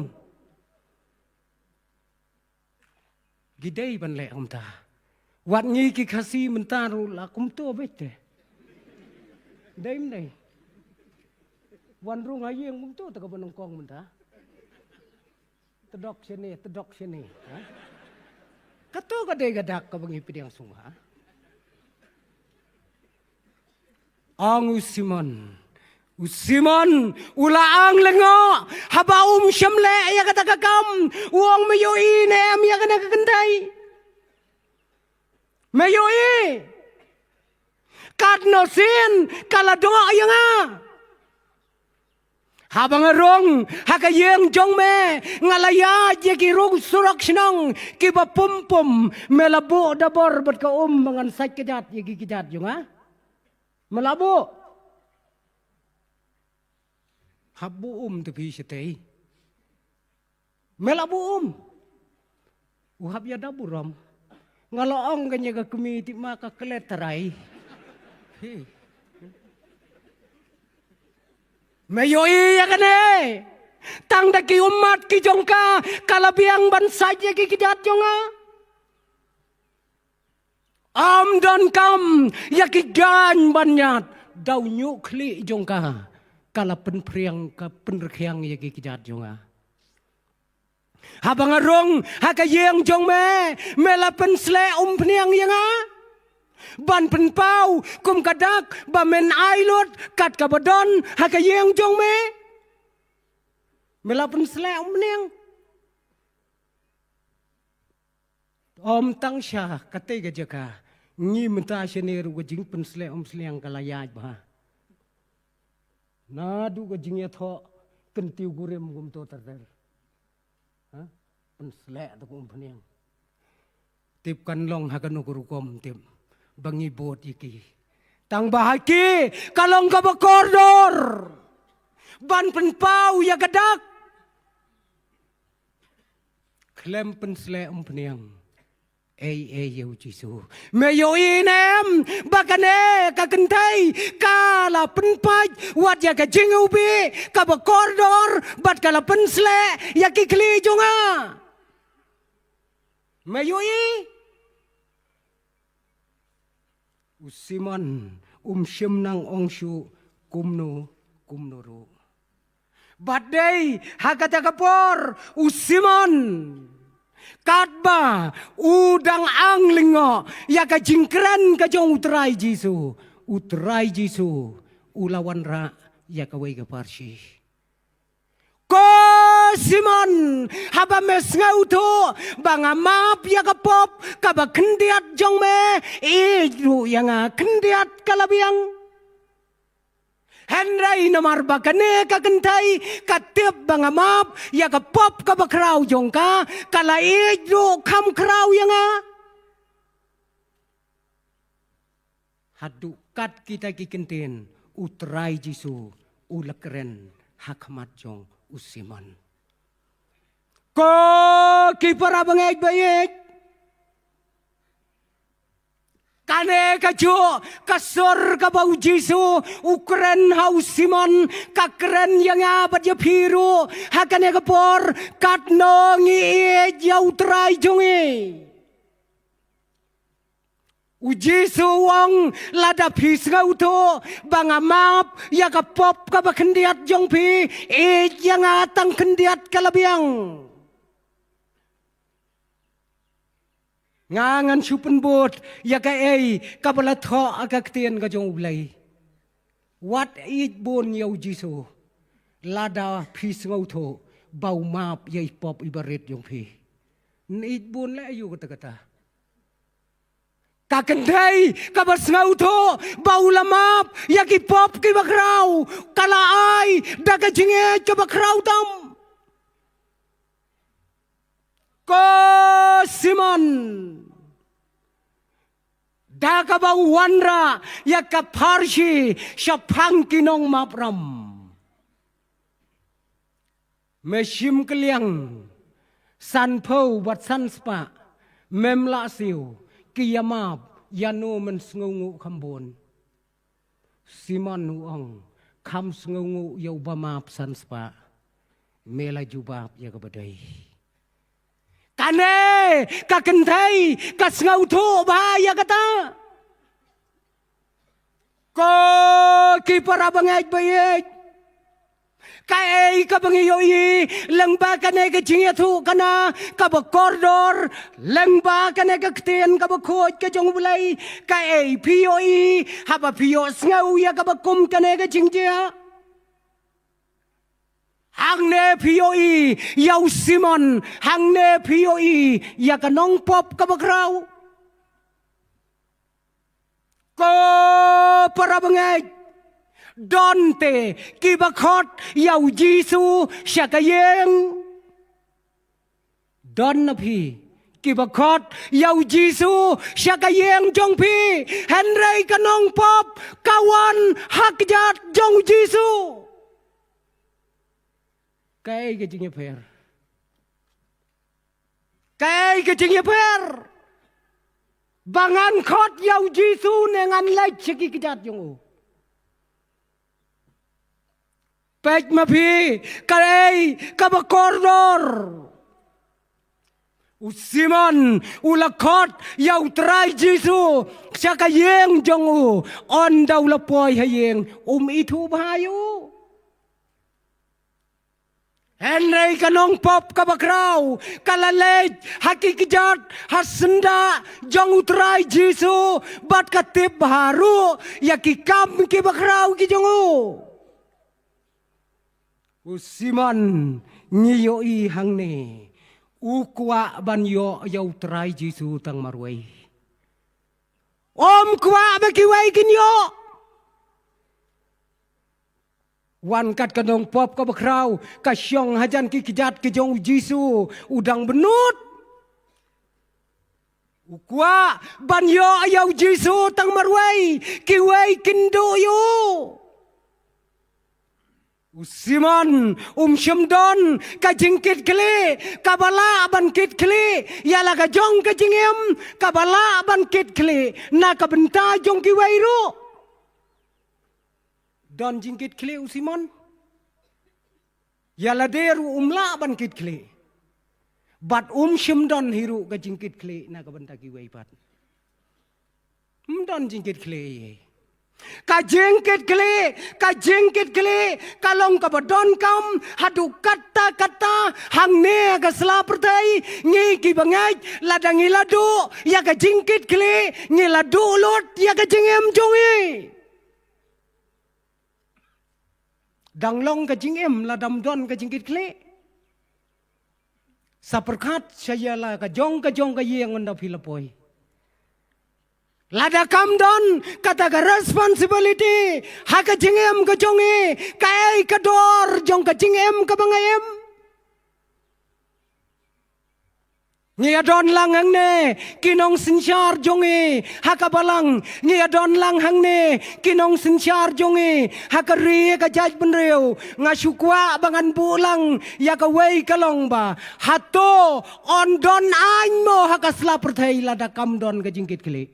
gidei ban le ta wat ngi ki khasi mentaru la kum to bete Daim dai. Wan rung ayeng mum tu tak benongkong menta. Tedok sini. Kato kadai gadak ka bangi pidang sungha. Ang Usimon ulaang lengo habaum syamle ya kata kakam uang mayoi nem ya kena kekendai. Mayoi Kadno sin kala doa yanga habang rong hakayeng jong me ngalaya jeki rong surak sinang kiba pum melabo dabor bat ka mangan sak kejat yeki kejat yanga melabo habu tu pi setei melabo uhab ya daburam ngaloong kanya ka kumiti maka keleterai Mayoi ya kene tang daki umat ki jongka kalabiang bansa je ki kidat jonga am don kam ya ki gan banyat dau nyukli jongka kala penpriang ka penrekhiang ya ki kidat jonga habang arong hakayeng jong mela pensle pniang yanga ban penpau kum kadak ba men ailot kat kabadon hakayeng jong mela pensle mniang om tangsha kate gajaka ngi menta sheneru gajing pensle sleng kalayaj ba nadu gajing ya tho kentiu gurem gum to terder ha pensle to kum pniang tip kan long hakanu gurukom tim bangi bot iki tang bahaki kalong ka bakordor ban penpau ya gadak klem pensle pniang yeu jisu meyo inem bakane ka kentai kala penpaj wat ya ka jingubi ka bakordor bat kala pensle ya kikli jonga meyo Usiman syemnang ongshu kumnuru. Badai hakata kapor usiman katba udang anglingo ya ka jingkran ka jong utrai jisu ulawan ra ya ka wei ka parsi. Ko Simon haba mes ngauto banga map ya kapop kaba kendiat jong me idu yang kendiat kalabiang Henry namar bakane ka kentai katip banga map ya kapop kaba krau jong ka kala idu kam krau yang hadu kat kita kikentin utrai jisu ulakren hakmat jong usiman ko kipara bangay bayik kane kajo kasor kabau jisu ukren hausiman kakren yang abad ya piru hakane kapor katnongi jau trai jongi Ujisu wong lada pis ngauto banga map ya kapop ka bakendiat jong pi yang atang kendiat kalabiang ngangan supen bot ya ka kabala tho akaktien ka jong ulai what it bon ya ujisu lada pis ngauto bau map ya pop ibaret jong pi it bon la ayu kata-kata kakendai kabas ngauto baulamap yaki pop ki bakrau kalaai daga jinge ke bakrau tam ko Simon Daka ba wanra ya ka parshi syapang kinong mapram. Mesim keliang san po wat san spa memla siu kiyamap yanu men sngungu kambon. Siman nuang kam sngungu yau bamap san spa mela jubab ya kabadai. Kane ka kentai ka snau thu ba ya kata. Ko ki para bangaj bayaj. Kai ka bangiyoi lengba kane ka jingya thu kana ka ba koridor lengba kane ka ktien ka ba khoj ka jong bulai kai pioi haba pio snau ya ka ba kum kane ka jingja. Hang ne pioi yau Simon hang ne pioi ya ka nong pop ka ba krau. Ko para bangaj Donte kibakot yau Jisu syakayeng. Don na pi kibakot yau Jisu syakayeng jong pi Henry kanong pop kawan hakjat jong Jisu. Kay kajingnya per. Kay kajingnya per. Bangan kot yau Jisu nengan lai syaki kejat jong u. Pek mapi kalay kabakordor. Usiman ulakot yau try Jisu syakayeng jong u on daw lapoy hayeng itu bahayu. Henry kanong pop kabakraw kalalej hakikijat hasenda jong utray Jisu bat katip baharu yakikam kibakraw ki jong u. Usiman ngiyoi hang ne ukwa banyo yau tray Jisu tang marway. Om kwa bakiway kinyo. Wan kat kanong pop ka bakraw kasyong hajan kikijat ki jong Jisu udang benut. Ukwa banyo ayaw Jisu tang marway kiway kindoyo. Usiman syamdon ka jingkit kli kabala ban kit kli yala ka jong ka jingem kabala ban kit kli na ka benta jong kiway ro. Don jingkit kli usiman yala deru umla ban kit kli bat syamdon hiru ka jingkit kli na ka benta kiway pat. Don jingkit kli ka jingkit kli kalong ka badon kam hadu kata hang ne ka slapertai ngi ki bangaj ladang iladu ya ka jingkit kli ngi ladu lot ya ka jingem jongi danglong ka jingem ladam don ka jingkit kli saperkat sayala ka jong ka yeng onda pilapoi. Lada kamdon kata ka responsibility haka jingem ka jongi kai ka dor jong ka jingem ka bangayem. Ngia don lang hang ne kinong sinsyar jongi haka balang ngia don lang hang ne kinong sinsyar jongi haka ri ka jaj benreu ngasukwa bangan bulang ya ka wei kalong ba hato on don ain mo haka slaperthai lada kamdon ka jingkit kli.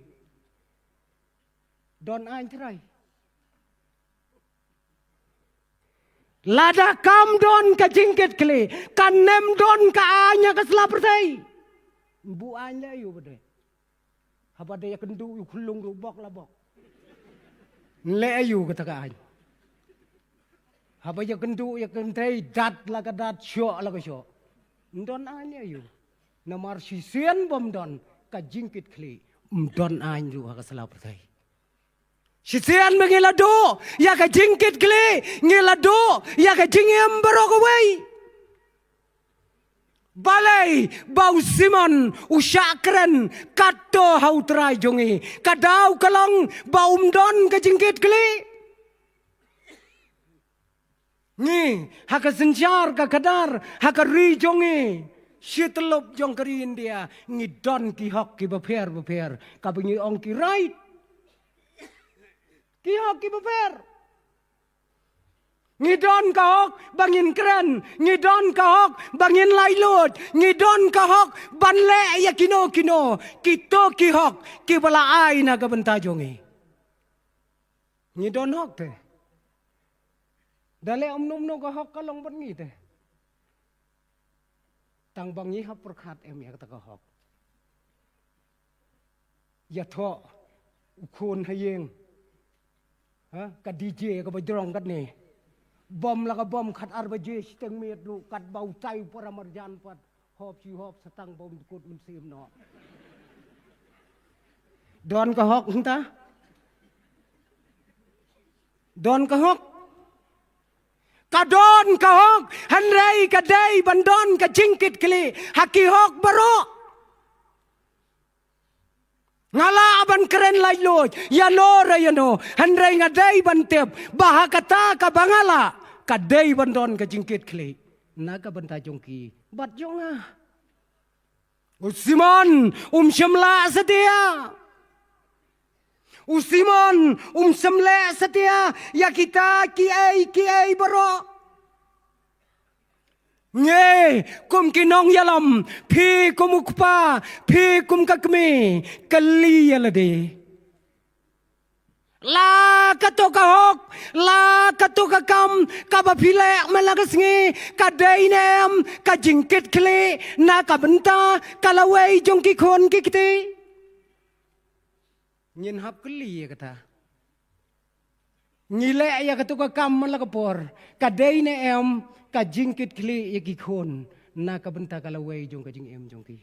Don ain terai. Lada kam don ka jingkit kli. Kanem don ka anya ka slapertai. Bu ain la yu bade. Haba de yakendu yu kulung yu bok la bok. Le yu kata ka ain. Haba yakendu yakentai dat la ka dat syok la ka syok. Don ain la yu. Namar sisian bom don ka jingkit kli. Don ain yu ka slapertai. Sisian mengilado ya ka jingkit kli ngilado ya ka jingem barokaway. Balay bau Simon usyakren kato hautrai jongi kadau kalong baumdon ka jingkit kli. Ni haka senjar ka kadar haka ri jongi Shitelop jong kari India ngidon ki hok ki beper kabingi ong ki right ki hok ki beper ngidon ka hok bangin keren ngidon ka hok bangin lailut ngidon ka hok banle ya kino kito ki hok ki bala ai na ka benta jongi ngidon hok te dale no ka hok kalong ban ngi te tang bangi hap perkat ya kata ka hok ya tho ukun hayeng ha ka DJ ka bajrong kat ni bom la ka bom khat arbaje steng met lu kat bau tai para marjan pat hop chi hop satang bom kut un sim no don ka hok hta don ka hok kadon ka hok hanrei ka dei bandon ka jingkit kli haki hok baro ngala aban keren lai loj ya no rayano hanrei ngadei bantep bahakata ka bangala ka dei bandon ka jingkit kli naga banta jongki bat jonga usimon shemla setia Usimon semle setia ya kita ki ai baro nge kum kinong yalam phi kum ukpa phi kum kakme kali yalade la katoka hok la katoka kam kaba phile malagasngi kadainem ka jingkit kle na ka benta kalawai jongki khon ki kite nyin hap keli ya kata ngile ya katuka kam malakapor kadaine em ka jingkit kli ya ki khon na ka benta kalawai jong ka jing em jong ki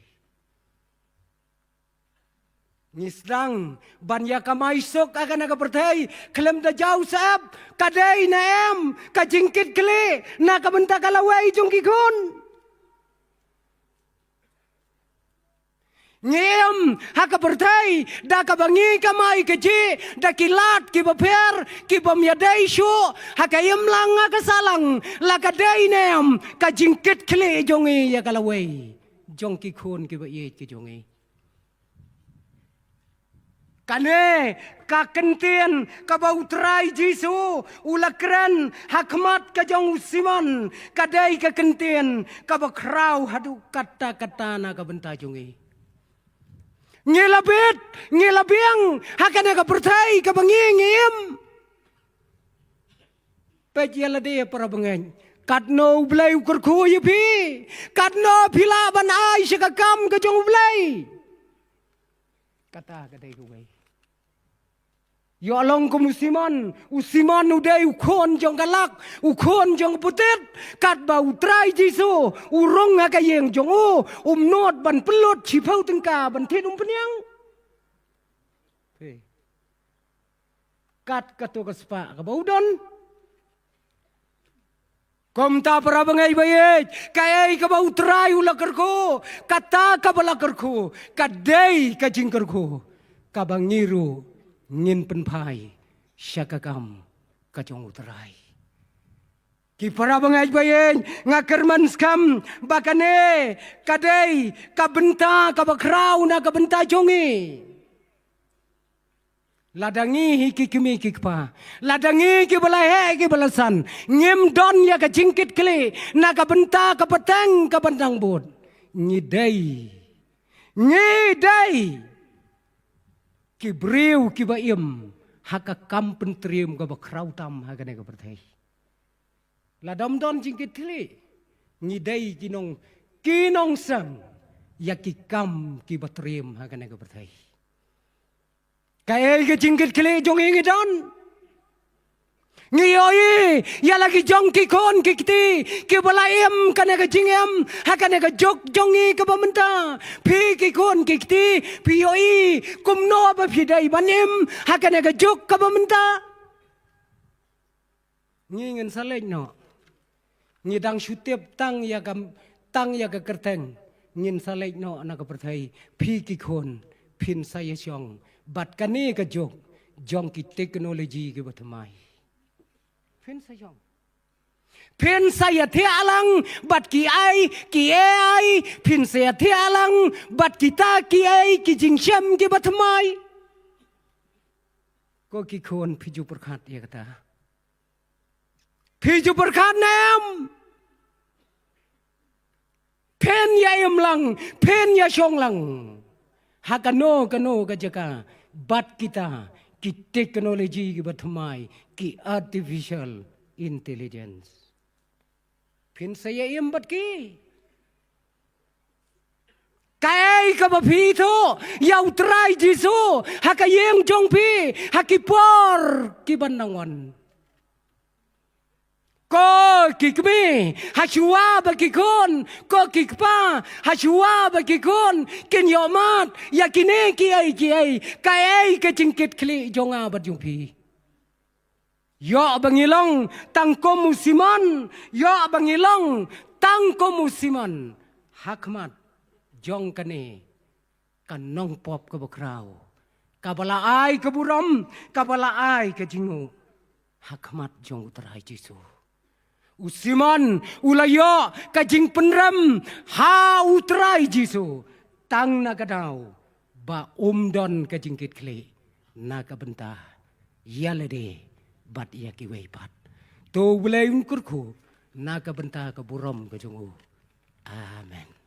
Nisdang banya kamai sok akan aga pertai klem da jauh sab kadaine em ka jingkit kli na ka benta kalawai jong ki khon ngem haka bertai da ka bangi kamai keji da kilat ki beper ki bamyadai shu haka yemlang ka salang la ka dai nem ka jingkit kle jongi ya kalawai jong ki khon ki ba ye ki jongi kane ka kentien ka bautrai jisu ulakren hakmat ka jong usiman kadai ka kentien ka bakrau hadu kata na ka benta jongi ngilabiang hakana ka pertai ka bangingim pejala de para bangen katno blai ukur khu yipi katno phila ban ai se ka kam ka jong blai kata ka dei ruai yo long ko usiman udai ukhon jong galak ukhon jong putet kat ba utrai jisu urong ka yeng jong not ban pelot chipau tengka ban thit peniang kat kato kaspa ka baudon kom ta para bangai baye kai ka ba utrai ulakarko kata ka balakarko kadai ka jingkarko ka bangiru ngin penpai syakakam kacong uterai ki para bangai bayen ngakerman skam bakane kadai kabenta kabakrau na kabenta jongi ladangi hiki kimi kikpa ladangi ki balahe ki balasan ngim don ya ka jingkit kle na kabenta kapatang kabantang bot ngidai ki breu ki baim haka kam pentrium ka bakrau tam haka ne ka perthai la dom don jingkit kli ngidai kinong sang ya ki kam ki batrium haka ne ka perthai kai ka jingkit kli jong ingi don ngiyoi ya lagi jong ki kon ki kiti ki balaim kana ka jingem hakane ka jok jongi ka bamenta phi ki kon ki kiti phi yoi kumno ba phi dai banim hakane ka jok ka bamenta ngingen saleng no ngidang syutip tang ya ka kerteng ngin saleng no na ka perthai phi ki kon phin saya jong bat kane ka jok jong ki teknologi ki bathmai Phin sayong Pin saya tialang bat ki ai pin saya tialang bat kita ki ai ki jingsyam ki batmai ko ki khon phiju perkhat ya kata phiju perkhat nam pen ya em lang pen ya shong lang hakano kano ka jaka bat kita ki teknologi ki batmai ki artificial intelligence Pin saya em bat ki kai ka ba phi tho yau trai jisu hakayem jong pi hakipor ki banangon ko ki kmi hachua ba ki kon ko ki pa hachua ba ki kon ken yomat yakine ki ai kai ka jingkit kli jonga bat jong pi Yo bangilong tangko musiman, yo bangilong tangko musiman. Hakmat jong kane kanong pop ke bakrau. Kabala ai ke buram, kabala ai ke jingu. Hakmat jong uterai jisu. Usiman ulayo ka jing penram ha uterai jisu. Tang nagadau ba umdon ka jingkit kle naga bentah. Yalade. Bat ia ki wei bat. To bulai ungkurku naga bentah ke buram ke jungu. Amen.